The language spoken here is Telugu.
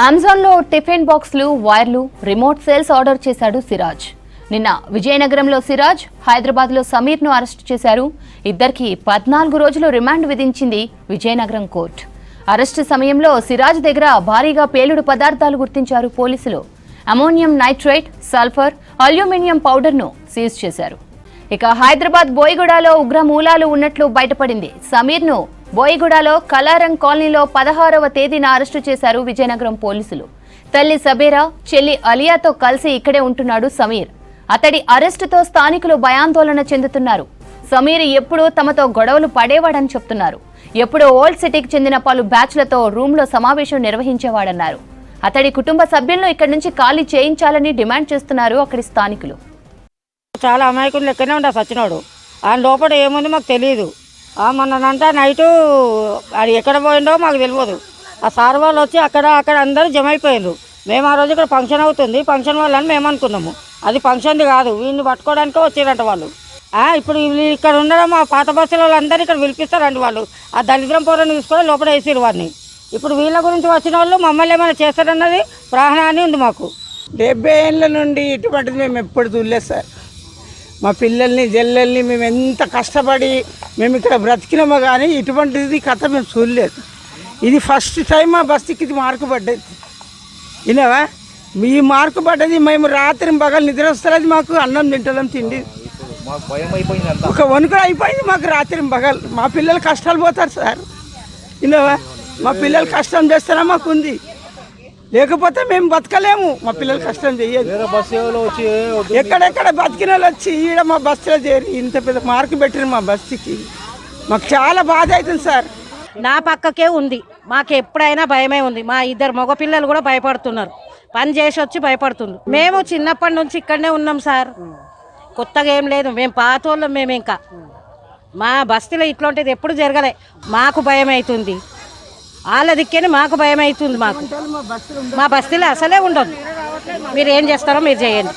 అమెజాన్లో టిఫిన్ బాక్స్లు, వైర్లు, రిమోట్ సేల్స్ ఆర్డర్ చేశాడు సిరాజ్. నిన్న విజయనగరంలో సిరాజ్, హైదరాబాద్లో సమీర్ను అరెస్టు చేశారు. ఇద్దరికి 14 రోజులు రిమాండ్ విధించింది విజయనగరం కోర్టు. అరెస్టు సమయంలో సిరాజ్ దగ్గర భారీగా పేలుడు పదార్థాలు గుర్తించారు పోలీసులు. అమోనియం నైట్రేట్, సల్ఫర్, అల్యూమినియం పౌడర్ను సీజ్ చేశారు. ఇక హైదరాబాద్ బోయిగూడలో ఉగ్ర మూలాలు ఉన్నట్లు బయటపడింది. సమీర్ను బోయిగూడలో కలారంగ్ కాలనీలో 16వ తేదీన అరెస్టు చేశారు విజయనగరం పోలీసులు. తల్లి సబేరా, చెల్లి అలియాతో కలిసి ఇక్కడే ఉంటున్నాడు సమీర్. అతడి అరెస్టుతో స్థానికులు భయాందోళన చెందుతున్నారు. సమీర్ ఎప్పుడూ తమతో గొడవలు పడేవాడని చెప్తున్నారు. ఎప్పుడో ఓల్డ్ సిటీకి చెందిన పలు బ్యాచ్లతో రూమ్లో సమావేశం నిర్వహించేవాడన్నారు. అతడి కుటుంబ సభ్యులను ఇక్కడి నుంచి ఖాళీ చేయించాలని డిమాండ్ చేస్తున్నారు అక్కడి స్థానికులు. చాలా అమాయకులు లెక్కనే ఉండే సచ్చినోడు. ఆయన లోపల ఏముంది మాకు తెలియదు. మొన్నంతా నైటు అది ఎక్కడ పోయిందో మాకు తెలియదు. ఆ సార్ వాళ్ళు వచ్చి అక్కడ అందరూ జమ అయిపోయారు. మేము ఆ రోజు ఇక్కడ ఫంక్షన్ అవుతుంది, ఫంక్షన్ వాళ్ళని మేము అనుకున్నాము. అది ఫంక్షన్ది కాదు, వీళ్ళని పట్టుకోవడానికే వచ్చారంట వాళ్ళు. ఇప్పుడు ఇక్కడ ఉండడం మా పాత బస్సుల వాళ్ళందరూ ఇక్కడ పిలిపిస్తారంట. వాళ్ళు ఆ దళిద్రం పౌరాన్ని తీసుకొని లోపల వేసారు వాడిని. ఇప్పుడు వీళ్ళ గురించి వచ్చిన వాళ్ళు మమ్మల్ని ఏమైనా చేస్తారన్నది ప్రాణహాని ఉంది మాకు. 70 ఏళ్ళ నుండి ఇటువంటిది మేము ఎప్పుడు చూడలేదు సార్. మా పిల్లల్ని జల్లెల్ని మేము ఎంత కష్టపడి మేము ఇక్కడ బ్రతికినామో కానీ ఇటువంటిది కథ మేము చూడలేదు. ఇది ఫస్ట్ టైం మా బస్సుకి ఇది మార్కు పడ్డది. విన్నావా? ఈ మార్కు పడ్డది. మేము రాత్రి పగలు నిద్ర వస్తుంది, మాకు అన్నం తింటదాం తిండి ఒక వణుకు అయిపోయింది మాకు రాత్రి పగలు. మా పిల్లలు కష్టాలు పోతారు సార్. విన్నావా? మా పిల్లలు కష్టం చేస్తారా మాకు ఉంది, లేకపోతే మేము బతకలేము. మా పిల్లలు కష్టం చెయ్యదు. ఎక్కడెక్కడ బతికిన వాళ్ళు వచ్చి ఈడ మా బస్సులో చేరి ఇంత పెద్ద మార్కు పెట్టిన మా బస్సుకి మాకు చాలా బాధ అవుతుంది సార్. నా పక్కకే ఉంది, మాకు ఎప్పుడైనా భయమే ఉంది. మా ఇద్దరు మగపిల్లలు కూడా భయపడుతున్నారు, పని చేసి వచ్చి భయపడుతున్నారు. మేము చిన్నప్పటి నుంచి ఇక్కడనే ఉన్నాం సార్, కొత్తగా ఏం లేదు. మేము పాతోళ్ళం. మేము ఇంకా మా బస్తీలో ఇట్లాంటిది ఎప్పుడు జరగలే. మాకు భయం అవుతుంది, వాళ్ళ దిక్కేనే మాకు భయం అవుతుంది. మా బస్తీలో అసలే ఉండదు. మీరు ఏం చేస్తారో మీరు చేయండి.